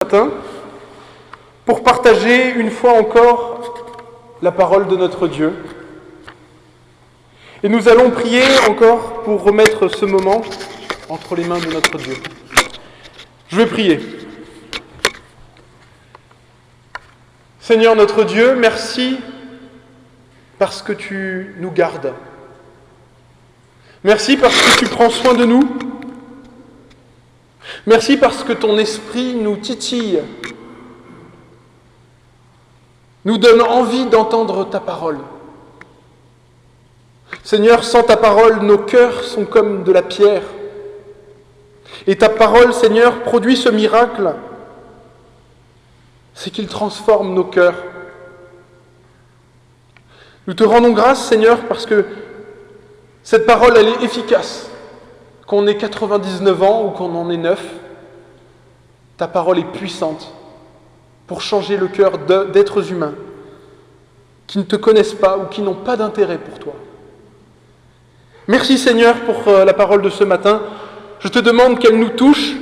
Matin pour partager une fois encore la parole de notre Dieu. Et nous allons prier encore pour remettre ce moment entre les mains de notre Dieu. Je vais prier. Seigneur notre Dieu, merci parce que tu nous gardes. Merci parce que tu prends soin de nous. Merci parce que ton esprit nous titille, nous donne envie d'entendre ta parole. Seigneur, sans ta parole, nos cœurs sont comme de la pierre. Et ta parole, Seigneur, produit ce miracle, c'est qu'il transforme nos cœurs. Nous te rendons grâce, Seigneur, parce que cette parole, elle est efficace. Qu'on ait 99 ans ou qu'on en ait 9, ta parole est puissante pour changer le cœur d'êtres humains qui ne te connaissent pas ou qui n'ont pas d'intérêt pour toi. Merci Seigneur pour la parole de ce matin. Je te demande qu'elle nous touche,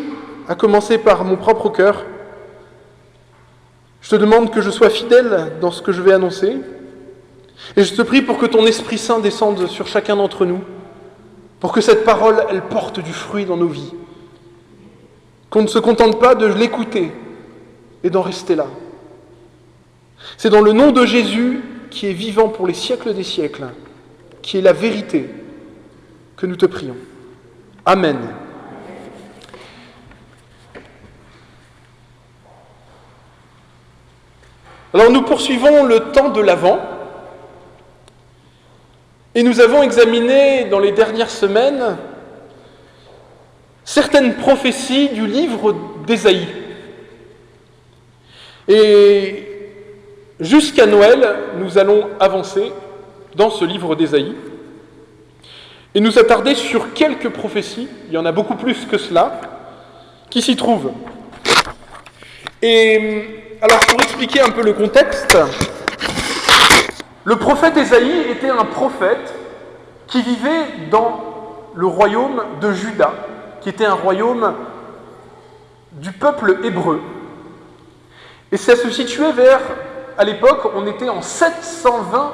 à commencer par mon propre cœur. Je te demande que je sois fidèle dans ce que je vais annoncer. Et je te prie pour que ton Esprit Saint descende sur chacun d'entre nous, pour que cette parole, elle porte du fruit dans nos vies. Qu'on ne se contente pas de l'écouter et d'en rester là. C'est dans le nom de Jésus, qui est vivant pour les siècles des siècles, qui est la vérité, que nous te prions. Amen. Alors nous poursuivons le temps de l'Avent. Et nous avons examiné dans les dernières semaines certaines prophéties du livre d'Ésaïe. Et jusqu'à Noël, nous allons avancer dans ce livre d'Ésaïe et nous attarder sur quelques prophéties, il y en a beaucoup plus que cela, qui s'y trouvent. Et alors pour expliquer un peu le contexte, le prophète Ésaïe était un prophète qui vivait dans le royaume de Juda, qui était un royaume du peuple hébreu. Et ça se situait à l'époque, on était en 720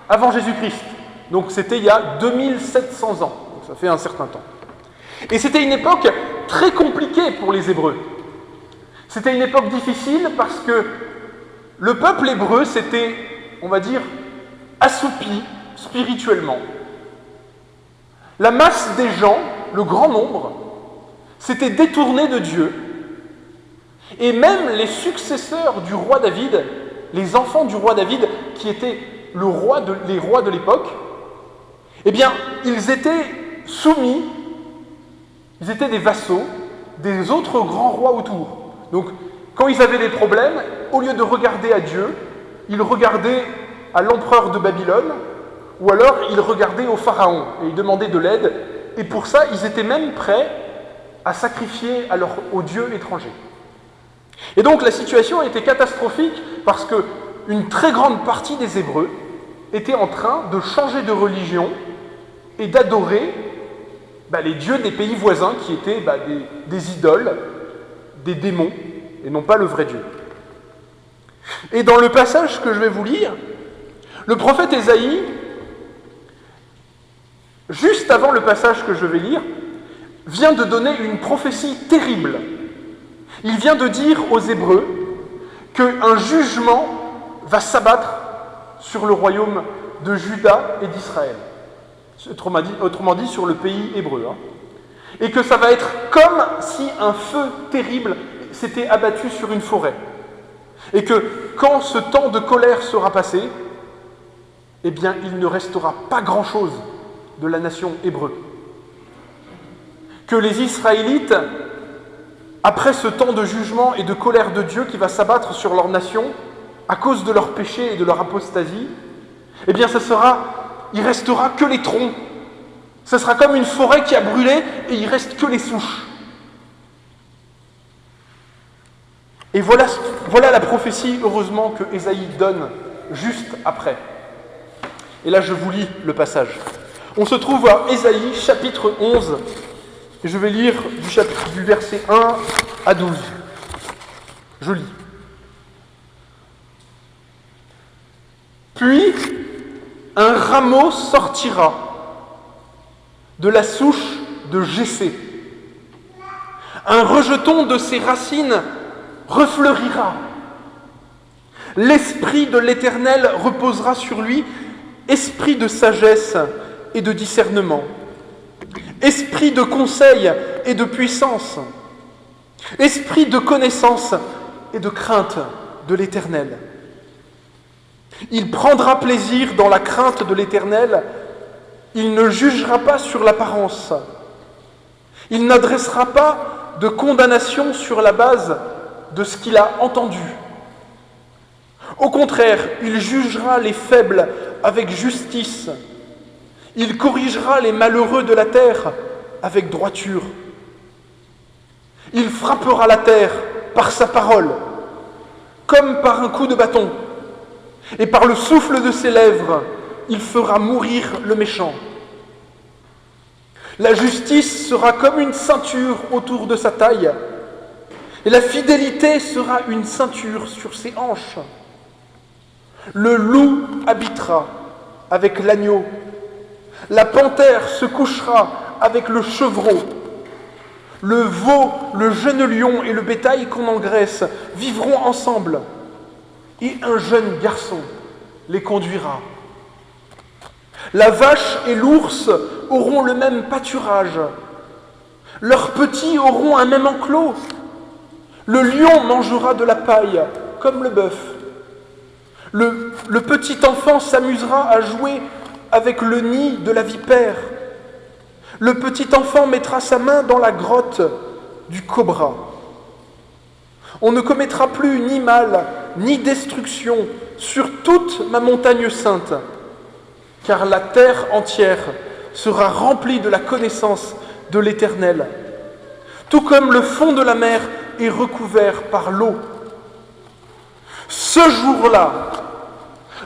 avant Jésus-Christ. Donc c'était il y a 2700 ans, donc ça fait un certain temps. Et c'était une époque très compliquée pour les Hébreux. C'était une époque difficile parce que le peuple hébreu s'était, on va dire, assoupi spirituellement. La masse des gens, le grand nombre, s'était détourné de Dieu. Et même les successeurs du roi David, les enfants du roi David, qui étaient les rois de l'époque, eh bien, ils étaient soumis, ils étaient des vassaux des autres grands rois autour. Donc, quand ils avaient des problèmes, au lieu de regarder à Dieu, ils regardaient à l'empereur de Babylone, ou alors ils regardaient au pharaon, et ils demandaient de l'aide, et pour ça, ils étaient même prêts à sacrifier aux dieux étrangers. Et donc la situation était catastrophique, parce qu'une très grande partie des Hébreux était en train de changer de religion et d'adorer les dieux des pays voisins, qui étaient des idoles, des démons, et non pas le vrai Dieu. Et dans le passage que je vais vous lire, le prophète Ésaïe, juste avant le passage que je vais lire, vient de donner une prophétie terrible. Il vient de dire aux Hébreux qu'un jugement va s'abattre sur le royaume de Juda et d'Israël. Autrement dit, sur le pays hébreu. Et que ça va être comme si un feu terrible s'était abattu sur une forêt. Et que quand ce temps de colère sera passé, eh bien, il ne restera pas grand-chose de la nation hébreu. Que les Israélites, après ce temps de jugement et de colère de Dieu qui va s'abattre sur leur nation, à cause de leur péché et de leur apostasie, eh bien, il restera que les troncs. Ce sera comme une forêt qui a brûlé et il reste que les souches. Et voilà la prophétie, heureusement, que Ésaïe donne juste après. Et là, je vous lis le passage. On se trouve à Ésaïe, chapitre 11, et je vais lire du verset 1 à 12. Je lis. Puis, un rameau sortira de la souche de Jessé. Un rejeton de ses racines refleurira. L'esprit de l'Éternel reposera sur lui, esprit de sagesse et de discernement, esprit de conseil et de puissance, esprit de connaissance et de crainte de l'Éternel. Il prendra plaisir dans la crainte de l'Éternel, il ne jugera pas sur l'apparence, il n'adressera pas de condamnation sur la base de ce qu'il a entendu. Au contraire, il jugera les faibles avec justice. Il corrigera les malheureux de la terre avec droiture. Il frappera la terre par sa parole, comme par un coup de bâton. Et par le souffle de ses lèvres, il fera mourir le méchant. La justice sera comme une ceinture autour de sa taille, et la fidélité sera une ceinture sur ses hanches. Le loup habitera avec l'agneau, la panthère se couchera avec le chevreau, le veau, le jeune lion et le bétail qu'on engraisse vivront ensemble, et un jeune garçon les conduira. La vache et l'ours auront le même pâturage. Leurs petits auront un même enclos. Le lion mangera de la paille, comme le bœuf. Le petit enfant s'amusera à jouer avec le nid de la vipère. Le petit enfant mettra sa main dans la grotte du cobra. On ne commettra plus ni mal, ni destruction sur toute ma montagne sainte, car la terre entière sera remplie de la connaissance de l'Éternel, tout comme le fond de la mer est recouvert par l'eau. Ce jour-là,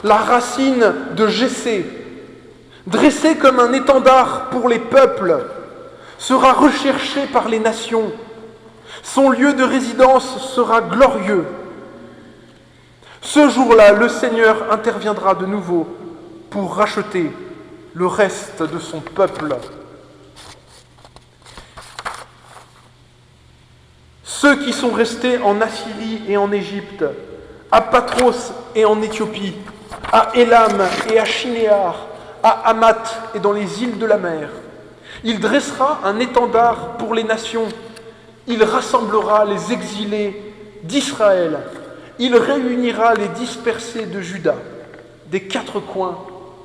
la racine de Jessé, dressée comme un étendard pour les peuples, sera recherchée par les nations. Son lieu de résidence sera glorieux. Ce jour-là, le Seigneur interviendra de nouveau pour racheter le reste de son peuple. Ceux qui sont restés en Assyrie et en Égypte, à Patros et en Éthiopie, à Élam et à Shinéar, à Hamath et dans les îles de la mer. Il dressera un étendard pour les nations. Il rassemblera les exilés d'Israël. Il réunira les dispersés de Juda, des quatre coins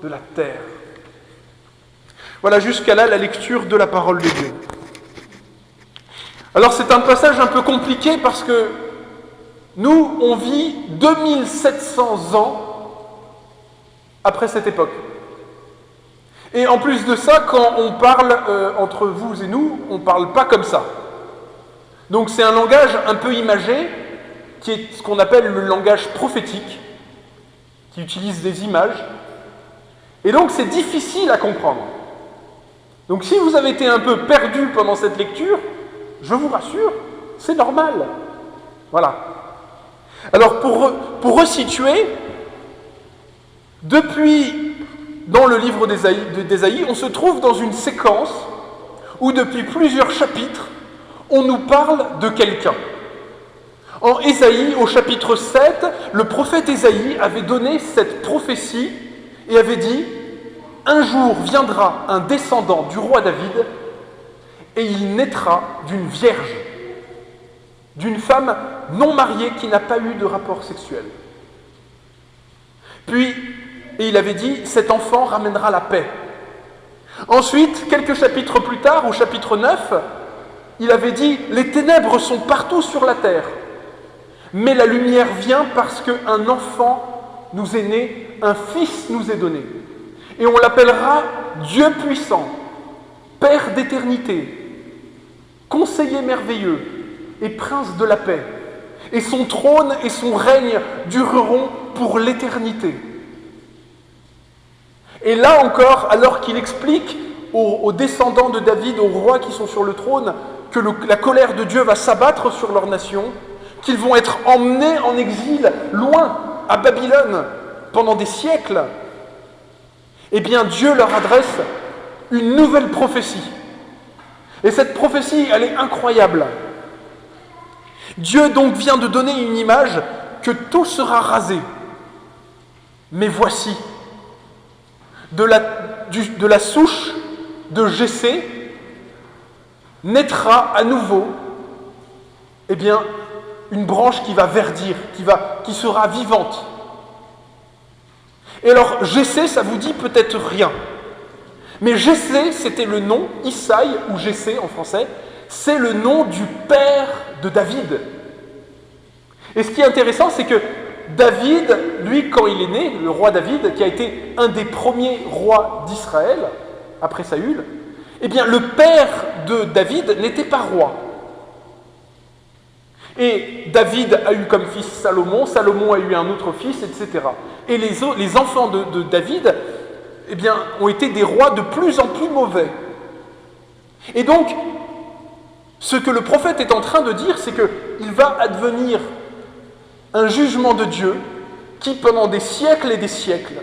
de la terre. Voilà jusqu'à là la lecture de la parole de Dieu. Alors c'est un passage un peu compliqué parce que nous, on vit 2700 ans après cette époque. Et en plus de ça, quand on parle entre vous et nous, on ne parle pas comme ça. Donc c'est un langage un peu imagé, qui est ce qu'on appelle le langage prophétique, qui utilise des images. Et donc c'est difficile à comprendre. Donc si vous avez été un peu perdu pendant cette lecture, je vous rassure, c'est normal. Voilà. Alors pour resituer, dans le livre d'Ésaïe, on se trouve dans une séquence où depuis plusieurs chapitres, on nous parle de quelqu'un. En Ésaïe, au chapitre 7, le prophète Ésaïe avait donné cette prophétie et avait dit « Un jour viendra un descendant du roi David et il naîtra d'une vierge, d'une femme non mariée qui n'a pas eu de rapport sexuel. » Puis, et il avait dit « Cet enfant ramènera la paix. » Ensuite, quelques chapitres plus tard, au chapitre 9, il avait dit « Les ténèbres sont partout sur la terre, mais la lumière vient parce qu'un enfant nous est né, un fils nous est donné. Et on l'appellera Dieu puissant, Père d'éternité, Conseiller merveilleux et Prince de la paix. Et son trône et son règne dureront pour l'éternité. » Et là encore, alors qu'il explique aux descendants de David, aux rois qui sont sur le trône, que la colère de Dieu va s'abattre sur leur nation, qu'ils vont être emmenés en exil, loin, à Babylone, pendant des siècles, eh bien Dieu leur adresse une nouvelle prophétie. Et cette prophétie, elle est incroyable. Dieu donc vient de donner une image que tout sera rasé. Mais voici, de la souche de Jessé naîtra à nouveau, eh bien, une branche qui va verdir, qui sera vivante. Et alors, Jessé, ça vous dit peut-être rien. Mais Jessé, c'était le nom, Isaïe, ou Jessé en français, c'est le nom du père de David. Et ce qui est intéressant, c'est que David, lui, quand il est né, le roi David, qui a été un des premiers rois d'Israël, après Saül, eh bien, le père de David n'était pas roi. Et David a eu comme fils Salomon, Salomon a eu un autre fils, etc. Et les enfants de David, eh bien, ont été des rois de plus en plus mauvais. Et donc, ce que le prophète est en train de dire, c'est qu'il va advenir un jugement de Dieu qui, pendant des siècles et des siècles,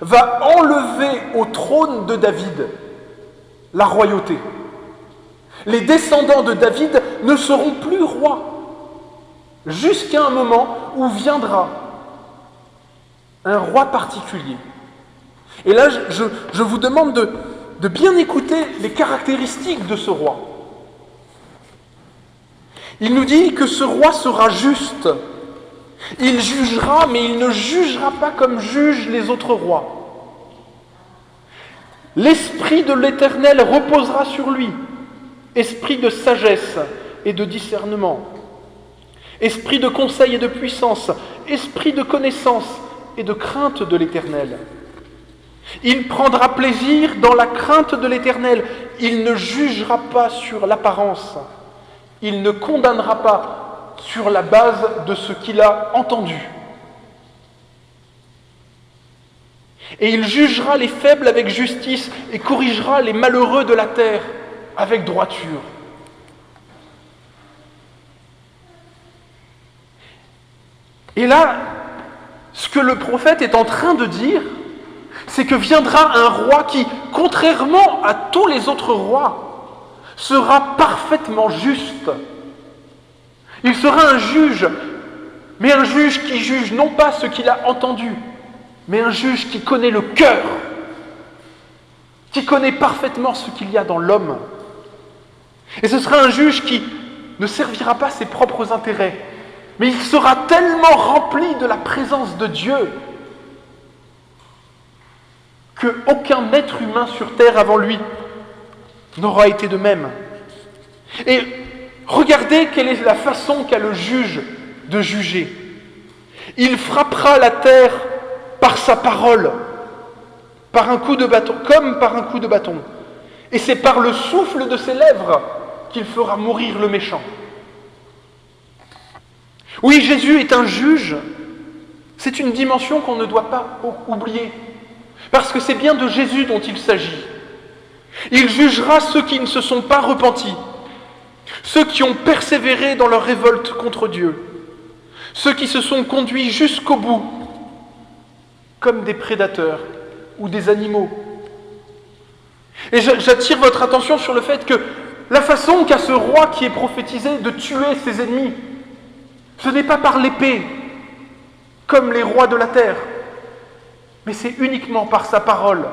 va enlever au trône de David la royauté. Les descendants de David ne seront plus rois, jusqu'à un moment où viendra un roi particulier. Et là, je vous demande de bien écouter les caractéristiques de ce roi. Il nous dit que ce roi sera juste. Il jugera, mais il ne jugera pas comme jugent les autres rois. L'esprit de l'Éternel reposera sur lui, esprit de sagesse et de discernement, esprit de conseil et de puissance, esprit de connaissance et de crainte de l'Éternel. Il prendra plaisir dans la crainte de l'Éternel. Il ne jugera pas sur l'apparence. Il ne condamnera pas sur la base de ce qu'il a entendu. Et il jugera les faibles avec justice et corrigera les malheureux de la terre avec droiture. Et là, ce que le prophète est en train de dire, c'est que viendra un roi qui, contrairement à tous les autres rois, sera parfaitement juste. Il sera un juge, mais un juge qui juge non pas ce qu'il a entendu, mais un juge qui connaît le cœur, qui connaît parfaitement ce qu'il y a dans l'homme. Et ce sera un juge qui ne servira pas ses propres intérêts, mais il sera tellement rempli de la présence de Dieu qu'aucun être humain sur terre avant lui n'aura été de même. Et regardez quelle est la façon qu'a le juge de juger. Il frappera la terre par sa parole, par un coup de bâton, comme par un coup de bâton. Et c'est par le souffle de ses lèvres qu'il fera mourir le méchant. Oui, Jésus est un juge. C'est une dimension qu'on ne doit pas oublier. Parce que c'est bien de Jésus dont il s'agit. Il jugera ceux qui ne se sont pas repentis, ceux qui ont persévéré dans leur révolte contre Dieu, ceux qui se sont conduits jusqu'au bout, comme des prédateurs ou des animaux. Et j'attire votre attention sur le fait que la façon qu'a ce roi qui est prophétisé de tuer ses ennemis, ce n'est pas par l'épée, comme les rois de la terre, mais c'est uniquement par sa parole.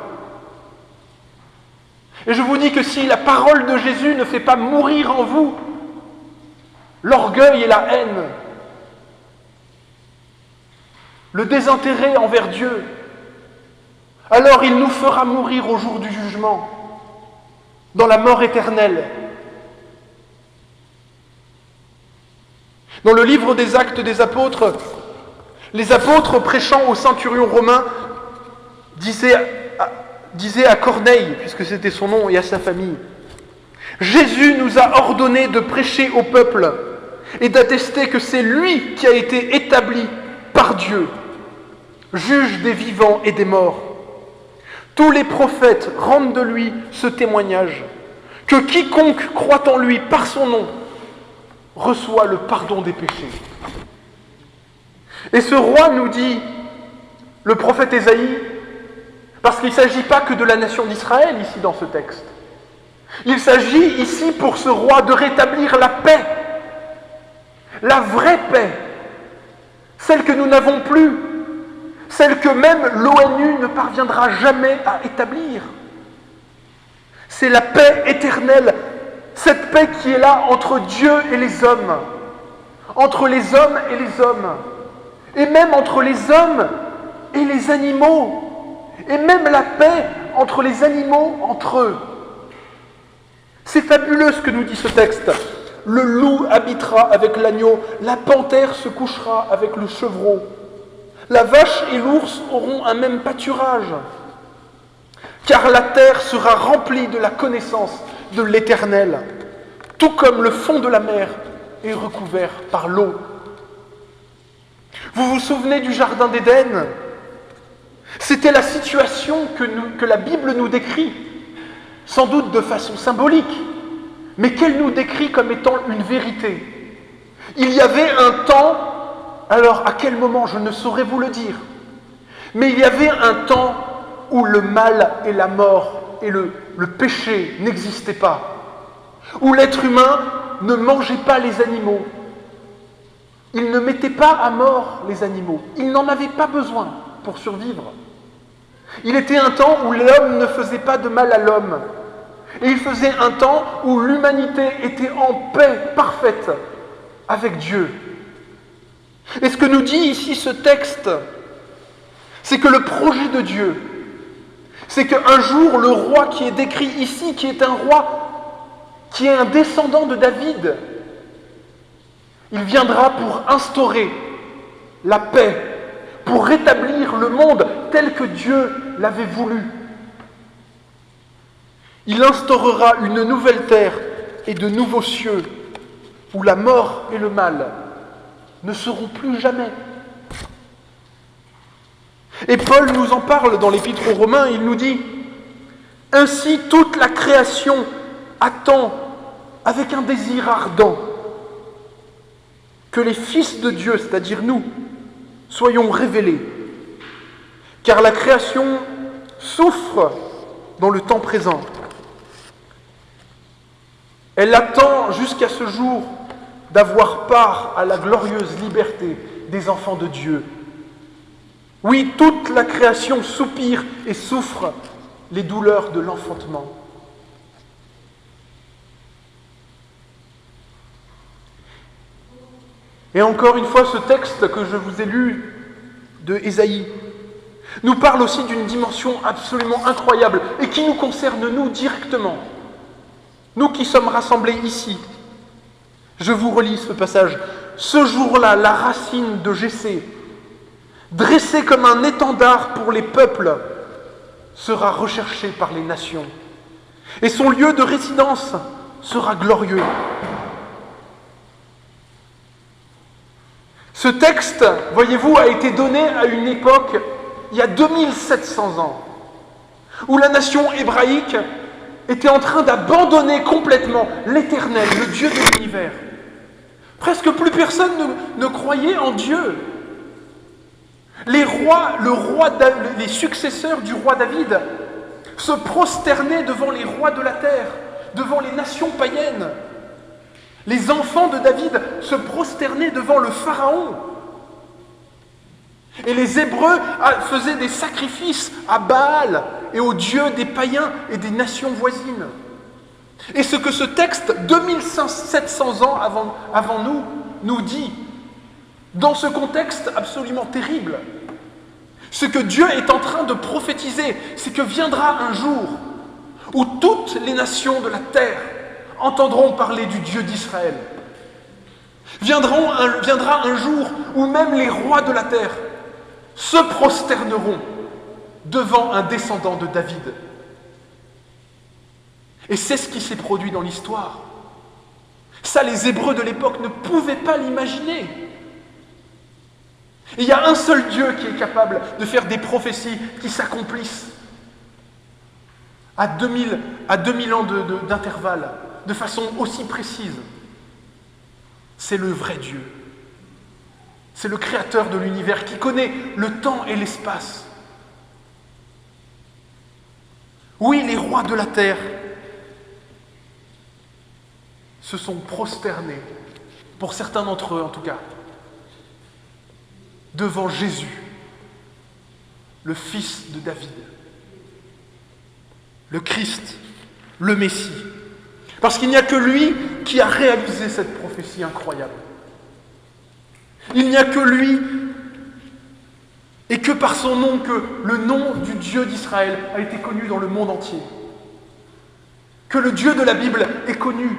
Et je vous dis que si la parole de Jésus ne fait pas mourir en vous l'orgueil et la haine, le désintérêt envers Dieu, alors il nous fera mourir au jour du jugement, dans la mort éternelle. Dans le livre des Actes des Apôtres, les apôtres prêchant au centurion romain disaient à Corneille, puisque c'était son nom, et à sa famille, « Jésus nous a ordonné de prêcher au peuple et d'attester que c'est lui qui a été établi par Dieu, juge des vivants et des morts. Tous les prophètes rendent de lui ce témoignage, que quiconque croit en lui par son nom reçoit le pardon des péchés. Et ce roi nous dit, le prophète Ésaïe, parce qu'il ne s'agit pas que de la nation d'Israël ici dans ce texte. Il s'agit ici pour ce roi de rétablir la paix, la vraie paix, celle que nous n'avons plus, celle que même l'ONU ne parviendra jamais à établir. C'est la paix éternelle, cette paix qui est là entre Dieu et les hommes, entre les hommes et les hommes, et même entre les hommes et les animaux, et même la paix entre les animaux entre eux. C'est fabuleux ce que nous dit ce texte. Le loup habitera avec l'agneau, la panthère se couchera avec le chevreau. La vache et l'ours auront un même pâturage, car la terre sera remplie de la connaissance de l'Éternel, tout comme le fond de la mer est recouvert par l'eau. Vous vous souvenez du jardin d'Éden ? C'était la situation que la Bible nous décrit, sans doute de façon symbolique, mais qu'elle nous décrit comme étant une vérité. Il y avait un temps, alors à quel moment je ne saurais vous le dire, mais il y avait un temps où le mal et la mort et le péché n'existaient pas, où l'être humain ne mangeait pas les animaux, il ne mettait pas à mort les animaux, il n'en avait pas besoin pour survivre. Il était un temps où l'homme ne faisait pas de mal à l'homme. Et il faisait un temps où l'humanité était en paix parfaite avec Dieu. Et ce que nous dit ici ce texte, c'est que le projet de Dieu, c'est qu'un jour, le roi qui est décrit ici, qui est un roi, qui est un descendant de David, il viendra pour instaurer la paix, pour rétablir le monde tel que Dieu l'avait voulu. Il instaurera une nouvelle terre et de nouveaux cieux où la mort et le mal ne seront plus jamais. Et Paul nous en parle dans l'Épître aux Romains, il nous dit « Ainsi toute la création attend avec un désir ardent que les fils de Dieu, c'est-à-dire nous, soyons révélés. Car la création souffre dans le temps présent. Elle attend jusqu'à ce jour d'avoir part à la glorieuse liberté des enfants de Dieu. Oui, toute la création soupire et souffre les douleurs de l'enfantement. Et encore une fois, ce texte que je vous ai lu de Ésaïe nous parle aussi d'une dimension absolument incroyable et qui nous concerne nous directement. Nous qui sommes rassemblés ici. Je vous relis ce passage. Ce jour-là, la racine de Jessé, dressée comme un étendard pour les peuples, sera recherchée par les nations. Et son lieu de résidence sera glorieux. Ce texte, voyez-vous, a été donné à une époque, il y a 2700 ans, où la nation hébraïque était en train d'abandonner complètement l'Éternel, le Dieu de l'univers. Presque plus personne ne croyait en Dieu. Les successeurs du roi David se prosternaient devant les rois de la terre, devant les nations païennes. Les enfants de David se prosternaient devant le Pharaon. Et les Hébreux faisaient des sacrifices à Baal et aux dieux des païens et des nations voisines. Et ce que ce texte, 2700 ans avant nous dit, dans ce contexte absolument terrible, ce que Dieu est en train de prophétiser, c'est que viendra un jour où toutes les nations de la terre entendront parler du Dieu d'Israël. Viendra un jour où même les rois de la terre se prosterneront devant un descendant de David. Et c'est ce qui s'est produit dans l'histoire. Ça, les Hébreux de l'époque ne pouvaient pas l'imaginer. Et il y a un seul Dieu qui est capable de faire des prophéties qui s'accomplissent à 2000 ans d'intervalle, de façon aussi précise. C'est le vrai Dieu. C'est le créateur de l'univers qui connaît le temps et l'espace. Oui, les rois de la terre se sont prosternés, pour certains d'entre eux en tout cas, devant Jésus, le fils de David, le Christ, le Messie. Parce qu'il n'y a que lui qui a réalisé cette prophétie incroyable. Il n'y a que lui et que par son nom que le nom du Dieu d'Israël a été connu dans le monde entier. Que le Dieu de la Bible est connu.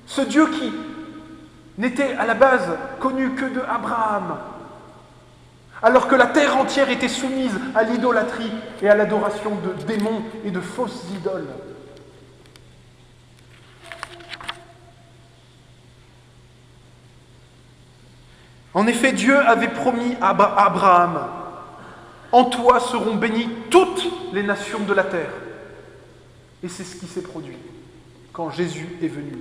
Ce Dieu qui n'était à la base connu que de Abraham, alors que la terre entière était soumise à l'idolâtrie et à l'adoration de démons et de fausses idoles. En effet, Dieu avait promis à Abraham, « En toi seront bénies toutes les nations de la terre. » Et c'est ce qui s'est produit quand Jésus est venu.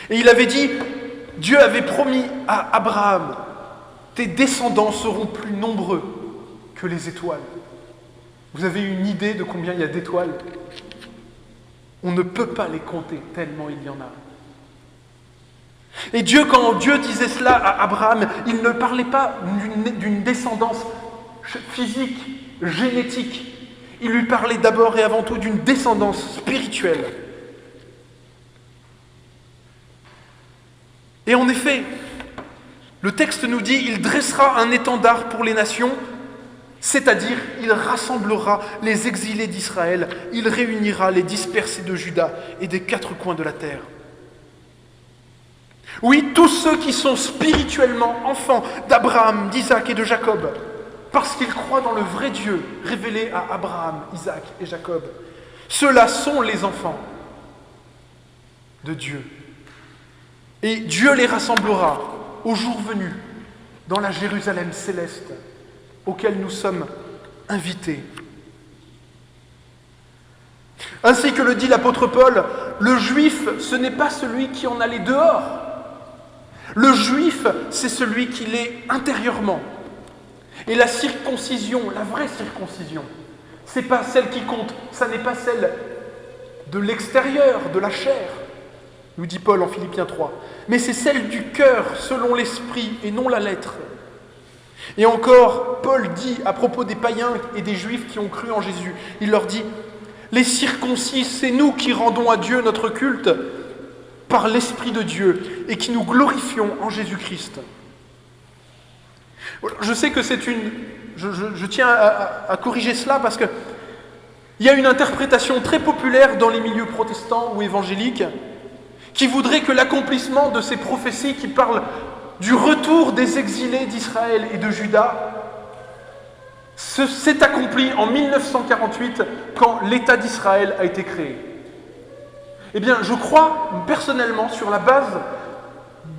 Et il avait dit, Dieu avait promis à Abraham, « Tes descendants seront plus nombreux que les étoiles. » Vous avez une idée de combien il y a d'étoiles? On ne peut pas les compter tellement il y en a. Et Dieu, quand Dieu disait cela à Abraham, il ne parlait pas d'une descendance physique, génétique. Il lui parlait d'abord et avant tout d'une descendance spirituelle. Et en effet, le texte nous dit, il dressera un étendard pour les nations, c'est-à-dire il rassemblera les exilés d'Israël, il réunira les dispersés de Juda et des 4 coins de la terre. Oui, tous ceux qui sont spirituellement enfants d'Abraham, d'Isaac et de Jacob, parce qu'ils croient dans le vrai Dieu révélé à Abraham, Isaac et Jacob, ceux-là sont les enfants de Dieu. Et Dieu les rassemblera au jour venu dans la Jérusalem céleste auquel nous sommes invités. Ainsi que le dit l'apôtre Paul, le juif, ce n'est pas celui qui en allait dehors. Le juif, c'est celui qui l'est intérieurement. Et la circoncision, la vraie circoncision, c'est pas celle qui compte, ça n'est pas celle de l'extérieur, de la chair, nous dit Paul en Philippiens 3, mais c'est celle du cœur selon l'esprit et non la lettre. Et encore, Paul dit à propos des païens et des juifs qui ont cru en Jésus, il leur dit, les circoncis, c'est nous qui rendons à Dieu notre culte par l'Esprit de Dieu et qui nous glorifions en Jésus-Christ. Je sais que c'est une... Je tiens à corriger cela parce que il y a une interprétation très populaire dans les milieux protestants ou évangéliques qui voudrait que l'accomplissement de ces prophéties qui parlent du retour des exilés d'Israël et de Juda s'est accompli en 1948 quand l'État d'Israël a été créé. Eh bien, je crois personnellement, sur la base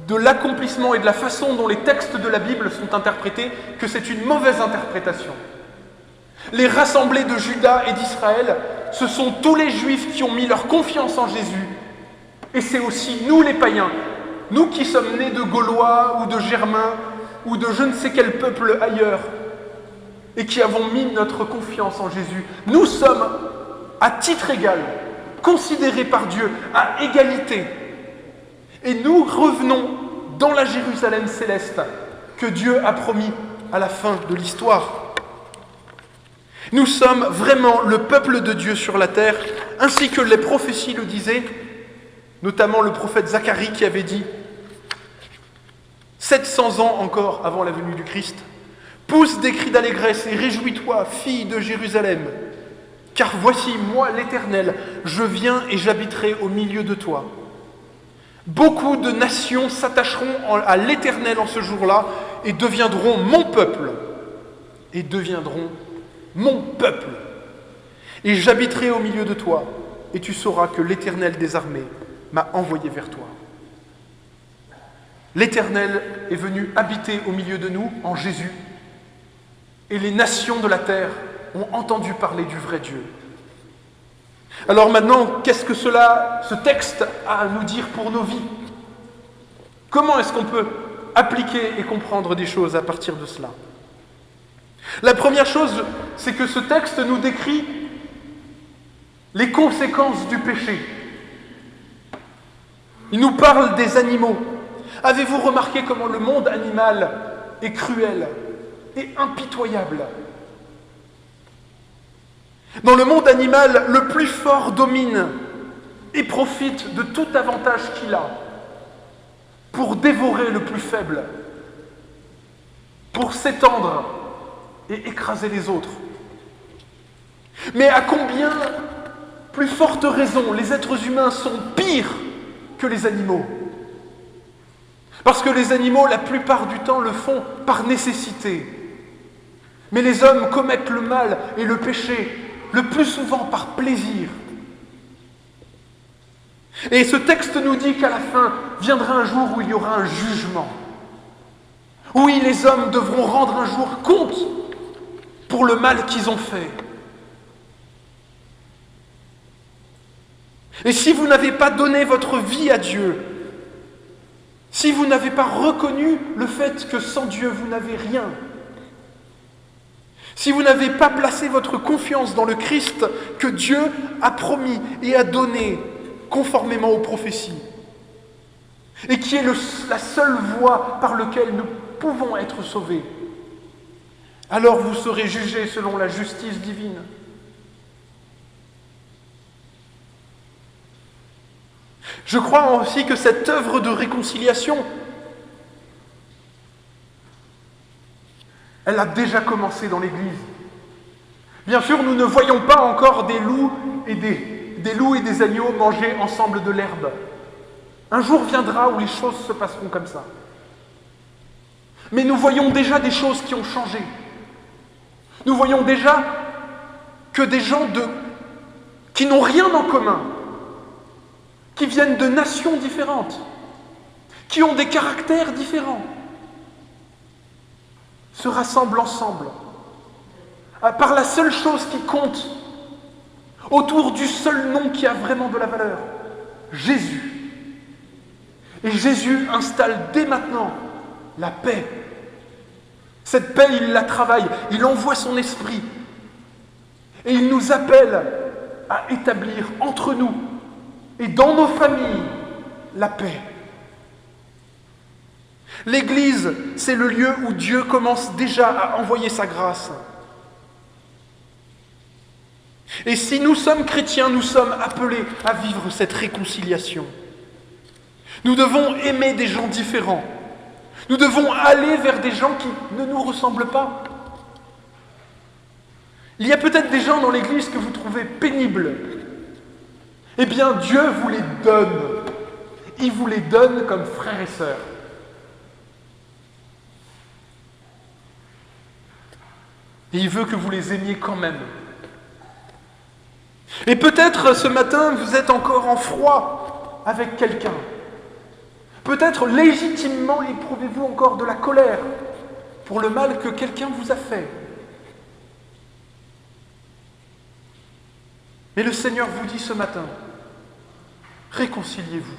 de l'accomplissement et de la façon dont les textes de la Bible sont interprétés, que c'est une mauvaise interprétation. Les rassemblés de Juda et d'Israël, ce sont tous les Juifs qui ont mis leur confiance en Jésus. Et c'est aussi nous les païens, nous qui sommes nés de Gaulois ou de Germains ou de je ne sais quel peuple ailleurs, et qui avons mis notre confiance en Jésus. Nous sommes, à titre égal, considérés par Dieu à égalité. Et nous revenons dans la Jérusalem céleste que Dieu a promis à la fin de l'histoire. Nous sommes vraiment le peuple de Dieu sur la terre, ainsi que les prophéties le disaient, notamment le prophète Zacharie qui avait dit 700 ans encore avant la venue du Christ, pousse des cris d'allégresse et réjouis-toi, fille de Jérusalem, car voici moi l'Éternel, je viens et j'habiterai au milieu de toi. Beaucoup de nations s'attacheront à l'Éternel en ce jour-là et deviendront mon peuple. Et deviendront mon peuple. Et j'habiterai au milieu de toi, et tu sauras que l'Éternel des armées m'a envoyé vers toi. L'Éternel est venu habiter au milieu de nous en Jésus, et les nations de la terre ont entendu parler du vrai Dieu. Alors maintenant, qu'est-ce que ce texte a à nous dire pour nos vies? Comment est-ce qu'on peut appliquer et comprendre des choses à partir de cela? La première chose, c'est que ce texte nous décrit les conséquences du péché. Il nous parle des animaux. Avez-vous remarqué comment le monde animal est cruel et impitoyable? Dans le monde animal, le plus fort domine et profite de tout avantage qu'il a pour dévorer le plus faible, pour s'étendre et écraser les autres. Mais à combien plus forte raison les êtres humains sont pires que les animaux? Parce que les animaux, la plupart du temps, le font par nécessité. Mais les hommes commettent le mal et le péché le plus souvent par plaisir. Et ce texte nous dit qu'à la fin viendra un jour où il y aura un jugement. Oui, les hommes devront rendre un jour compte pour le mal qu'ils ont fait. Et si vous n'avez pas donné votre vie à Dieu, si vous n'avez pas reconnu le fait que sans Dieu vous n'avez rien, si vous n'avez pas placé votre confiance dans le Christ que Dieu a promis et a donné conformément aux prophéties, et qui est la seule voie par laquelle nous pouvons être sauvés, alors vous serez jugés selon la justice divine. Je crois aussi que cette œuvre de réconciliation, elle a déjà commencé dans l'Église. Bien sûr, nous ne voyons pas encore des loups et des agneaux manger ensemble de l'herbe. Un jour viendra où les choses se passeront comme ça. Mais nous voyons déjà des choses qui ont changé. Nous voyons déjà que des gens qui n'ont rien en commun, qui viennent de nations différentes, qui ont des caractères différents, se rassemblent ensemble par la seule chose qui compte, autour du seul nom qui a vraiment de la valeur, Jésus. Et Jésus installe dès maintenant la paix. Cette paix, il la travaille, il envoie son esprit. Et il nous appelle à établir entre nous et dans nos familles la paix. L'Église, c'est le lieu où Dieu commence déjà à envoyer sa grâce. Et si nous sommes chrétiens, nous sommes appelés à vivre cette réconciliation. Nous devons aimer des gens différents. Nous devons aller vers des gens qui ne nous ressemblent pas. Il y a peut-être des gens dans l'Église que vous trouvez pénibles. Eh bien, Dieu vous les donne. Il vous les donne comme frères et sœurs. Et il veut que vous les aimiez quand même. Et peut-être ce matin, vous êtes encore en froid avec quelqu'un. Peut-être légitimement éprouvez-vous encore de la colère pour le mal que quelqu'un vous a fait. Mais le Seigneur vous dit ce matin, réconciliez-vous.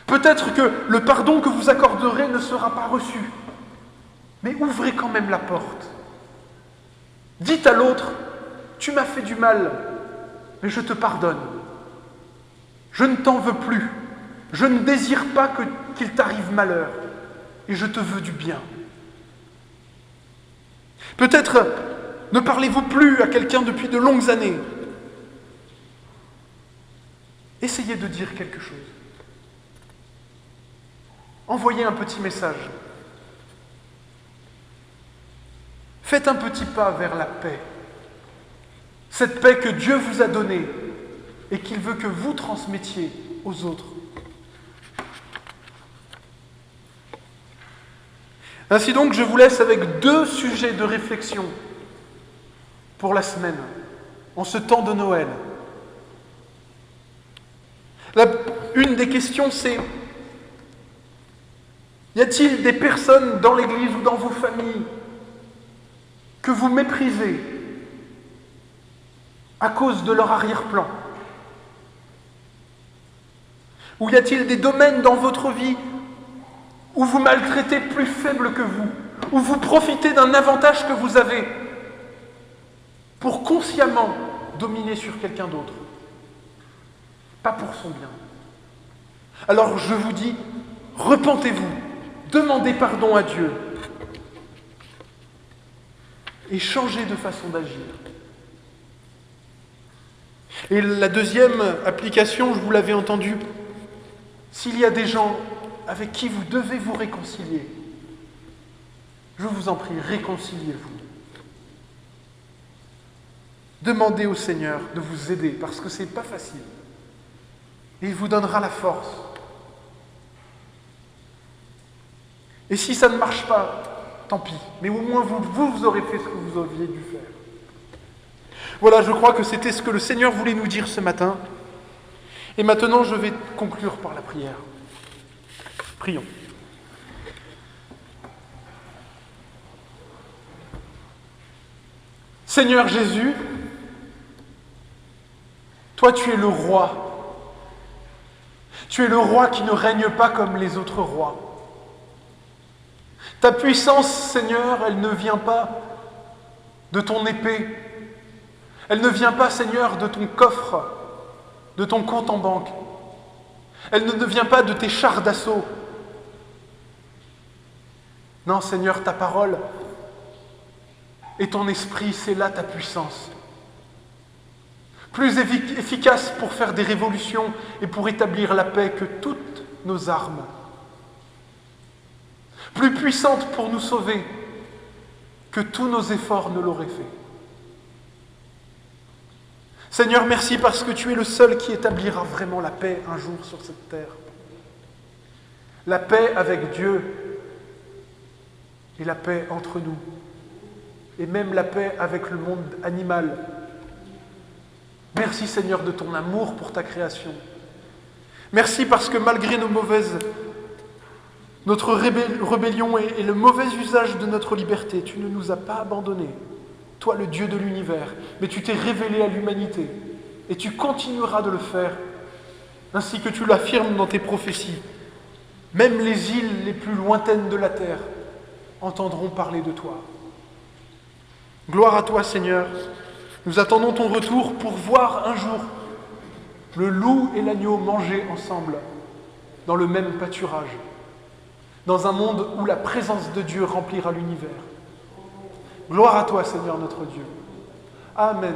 Peut-être que le pardon que vous accorderez ne sera pas reçu, mais ouvrez quand même la porte. Dites à l'autre, tu m'as fait du mal, mais je te pardonne. Je ne t'en veux plus. Je ne désire pas qu'il t'arrive malheur, et je te veux du bien. Peut-être ne parlez-vous plus à quelqu'un depuis de longues années. Essayez de dire quelque chose. Envoyez un petit message. Faites un petit pas vers la paix. Cette paix que Dieu vous a donnée et qu'il veut que vous transmettiez aux autres. Ainsi donc, je vous laisse avec 2 sujets de réflexion pour la semaine, en ce temps de Noël. Une des questions, c'est: y a-t-il des personnes dans l'Église ou dans vos familles que vous méprisez à cause de leur arrière-plan? Ou y a-t-il des domaines dans votre vie où vous maltraitez plus faible que vous, où vous profitez d'un avantage que vous avez pour consciemment dominer sur quelqu'un d'autre, pas pour son bien? Alors je vous dis, repentez-vous, demandez pardon à Dieu et changez de façon d'agir. Et la deuxième application, je vous l'avais entendu, s'il y a des gens avec qui vous devez vous réconcilier, je vous en prie, réconciliez-vous. Demandez au Seigneur de vous aider, parce que ce n'est pas facile. Et il vous donnera la force. Et si ça ne marche pas, tant pis. Mais au moins vous aurez fait ce que vous aviez dû faire. Voilà, je crois que c'était ce que le Seigneur voulait nous dire ce matin. Et maintenant, je vais conclure par la prière. Prions. Seigneur Jésus, toi tu es le roi. Tu es le roi qui ne règne pas comme les autres rois. Ta puissance, Seigneur, elle ne vient pas de ton épée. Elle ne vient pas, Seigneur, de ton coffre, de ton compte en banque. Elle ne vient pas de tes chars d'assaut. Non, Seigneur, ta parole et ton esprit, c'est là ta puissance. Plus efficace pour faire des révolutions et pour établir la paix que toutes nos armes. Plus puissante pour nous sauver que tous nos efforts ne l'auraient fait. Seigneur, merci parce que tu es le seul qui établira vraiment la paix un jour sur cette terre. La paix avec Dieu et la paix entre nous. Et même la paix avec le monde animal. Merci Seigneur de ton amour pour ta création. Merci parce que malgré notre rébellion et le mauvais usage de notre liberté, tu ne nous as pas abandonnés. Toi, le Dieu de l'univers, mais tu t'es révélé à l'humanité et tu continueras de le faire, ainsi que tu l'affirmes dans tes prophéties. Même les îles les plus lointaines de la terre entendront parler de toi. Gloire à toi, Seigneur. Nous attendons ton retour pour voir un jour le loup et l'agneau manger ensemble dans le même pâturage, dans un monde où la présence de Dieu remplira l'univers. Gloire à toi, Seigneur notre Dieu. Amen.